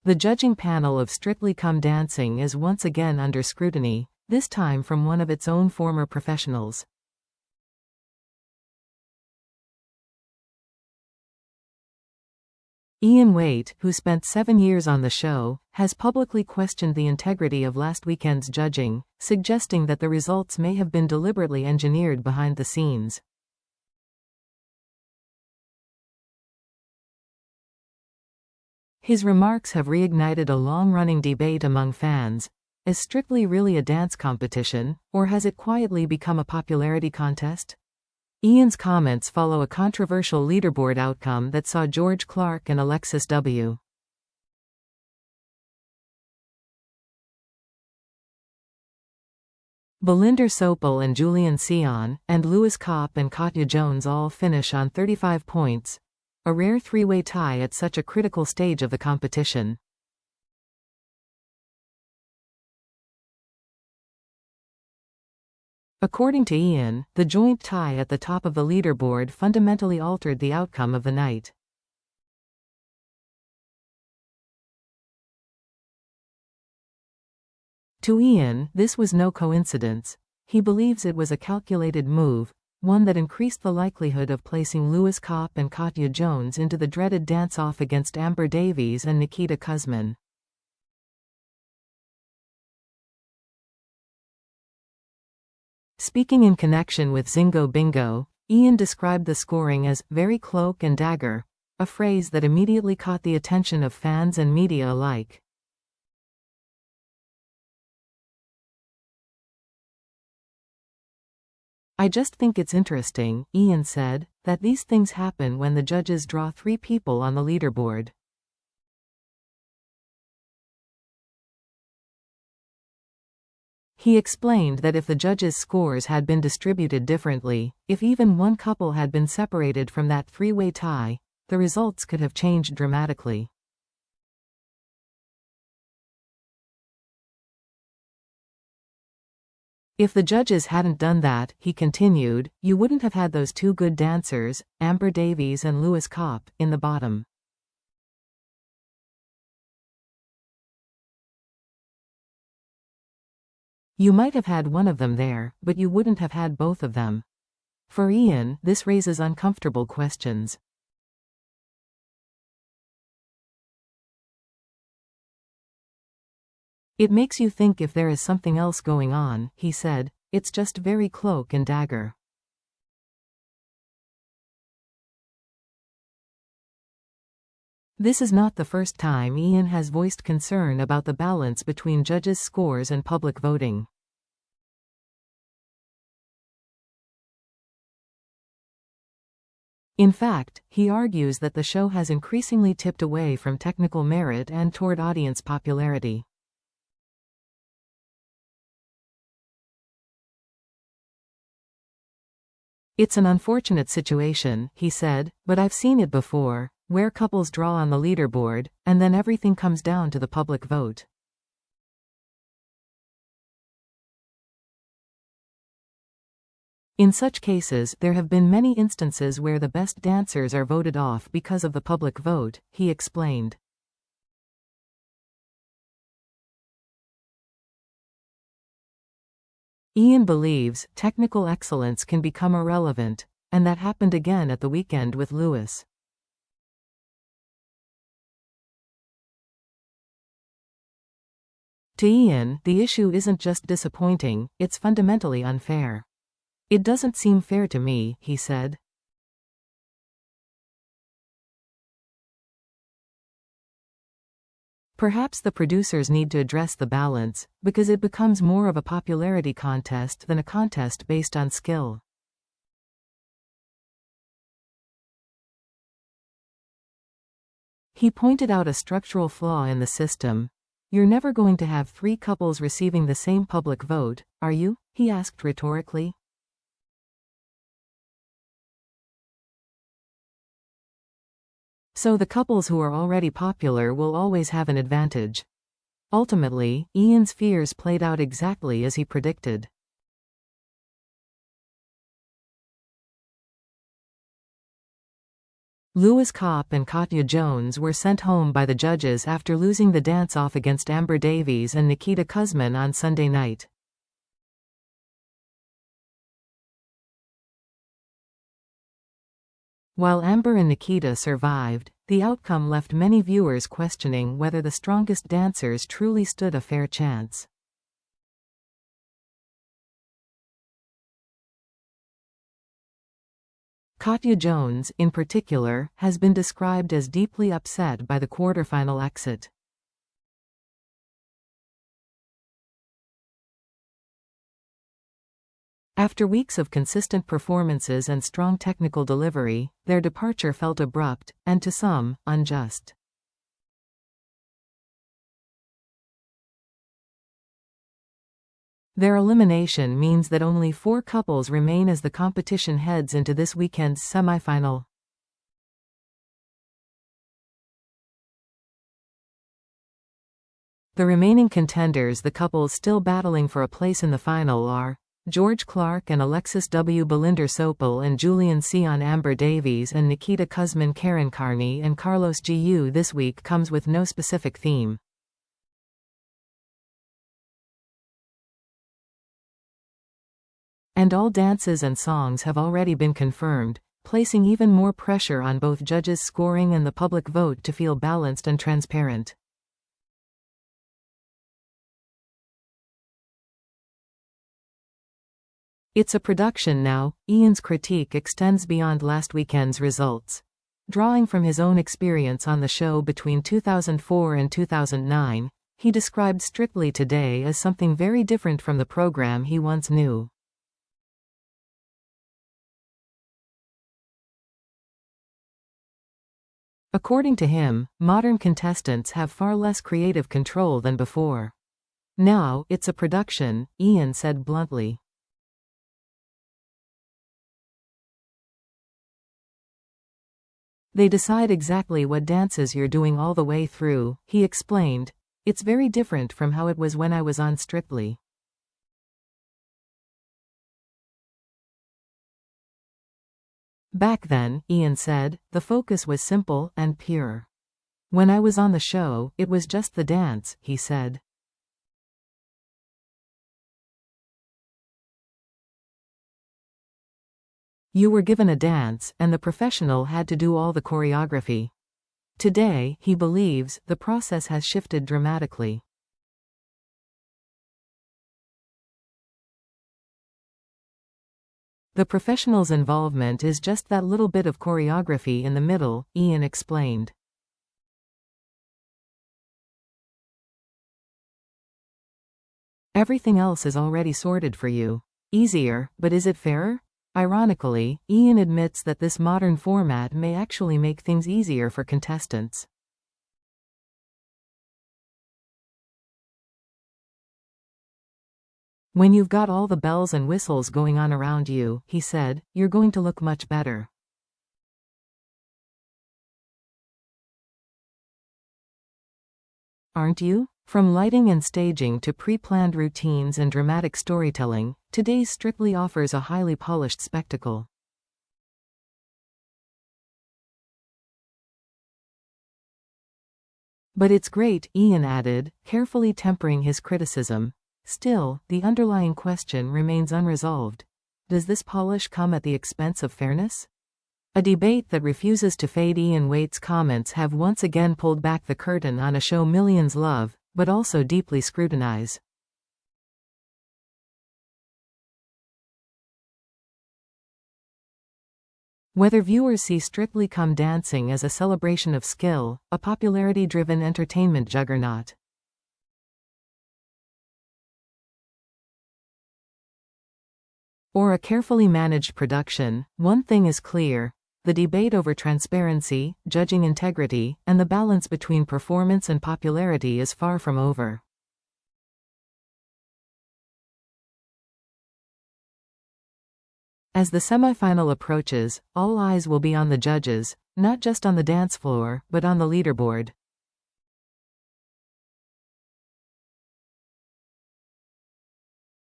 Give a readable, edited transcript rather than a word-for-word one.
The judging panel of Strictly Come Dancing is once again under scrutiny, this time from one of its own former professionals. Waite, who spent 7 years on the show, has publicly questioned the integrity of last weekend's judging, suggesting that the results may have been deliberately engineered behind the scenes. His remarks have reignited a long-running debate among fans. Is Strictly really a dance competition, or has it quietly become a popularity contest? Ian's comments follow a controversial leaderboard outcome that saw George Clark and Alexis W. Balinder Sopel and Julian Sion, and Lewis Kopp and Katya Jones all finish on 35 points. A rare three-way tie at such a critical stage of the competition. According to Ian, the joint tie at the top of the leaderboard fundamentally altered the outcome of the night. To Ian, this was no coincidence. He believes it was a calculated move, one that increased the likelihood of placing Lewis Kopp and Katya Jones into the dreaded dance-off against Amber Davies and Nikita Kuzmin. Speaking in connection with Zingo Bingo, Ian described the scoring as very cloak and dagger, a phrase that immediately caught the attention of fans and media alike. I just think it's interesting, Ian said, that these things happen when the judges draw 3 people on the leaderboard. He explained that if the judges' scores had been distributed differently, if even one couple had been separated from that three-way tie, the results could have changed dramatically. If the judges hadn't done that, he continued, you wouldn't have had those 2 good dancers, Amber Davies and Lewis Kopp, in the bottom. You might have had one of them there, but you wouldn't have had both of them. For Ian, this raises uncomfortable questions. It makes you think if there is something else going on, he said. It's just very cloak and dagger. This is not the first time Ian has voiced concern about the balance between judges' scores and public voting. In fact, he argues that the show has increasingly tipped away from technical merit and toward audience popularity. It's an unfortunate situation, he said, but I've seen it before, where couples draw on the leaderboard, and then everything comes down to the public vote. In such cases, there have been many instances where the best dancers are voted off because of the public vote, he explained. Ian believes technical excellence can become irrelevant, and that happened again at the weekend with Lewis. To Ian, the issue isn't just disappointing, it's fundamentally unfair. It doesn't seem fair to me, he said. Perhaps the producers need to address the balance, because it becomes more of a popularity contest than a contest based on skill. He pointed out a structural flaw in the system. You're never going to have 3 couples receiving the same public vote, are you? He asked rhetorically. So the couples who are already popular will always have an advantage. Ultimately, Ian's fears played out exactly as he predicted. Louis Kopp and Katya Jones were sent home by the judges after losing the dance-off against Amber Davies and Nikita Kuzmin on Sunday night. While Amber and Nikita survived, the outcome left many viewers questioning whether the strongest dancers truly stood a fair chance. Katya Jones, in particular, has been described as deeply upset by the quarterfinal exit. After weeks of consistent performances and strong technical delivery, their departure felt abrupt, and to some, unjust. Their elimination means that only 4 couples remain as the competition heads into this weekend's semifinal. The remaining contenders, the couples still battling for a place in the final, are George Clark and Alexis W. Balinder Sopel and Julian Sion Amber Davies and Nikita Kuzmin Karen Carney and Carlos Gu. This week comes with no specific theme. And all dances and songs have already been confirmed, placing even more pressure on both judges' scoring and the public vote to feel balanced and transparent. It's a production now. Ian's critique extends beyond last weekend's results. Drawing from his own experience on the show between 2004 and 2009, he described Strictly Today as something very different from the program he once knew. According to him, modern contestants have far less creative control than before. Now, it's a production, Ian said bluntly. They decide exactly what dances you're doing all the way through, he explained. It's very different from how it was when I was on Strictly. Back then, Ian said, the focus was simple and pure. When I was on the show, it was just the dance, he said. You were given a dance, and the professional had to do all the choreography. Today, he believes, the process has shifted dramatically. The professional's involvement is just that little bit of choreography in the middle, Ian explained. Everything else is already sorted for you. Easier, but is it fairer? Ironically, Ian admits that this modern format may actually make things easier for contestants. When you've got all the bells and whistles going on around you, he said, you're going to look much better. Aren't you? From lighting and staging to pre-planned routines and dramatic storytelling, today's Strictly offers a highly polished spectacle. But it's great, Ian added, carefully tempering his criticism. Still, the underlying question remains unresolved. Does this polish come at the expense of fairness? A debate that refuses to fade. Ian Waite's comments have once again pulled back the curtain on a show millions love, but also deeply scrutinize. Whether viewers see Strictly Come Dancing as a celebration of skill, a popularity-driven entertainment juggernaut, or a carefully managed production, one thing is clear: the debate over transparency, judging integrity, and the balance between performance and popularity is far from over. As the semifinal approaches, all eyes will be on the judges, not just on the dance floor, but on the leaderboard.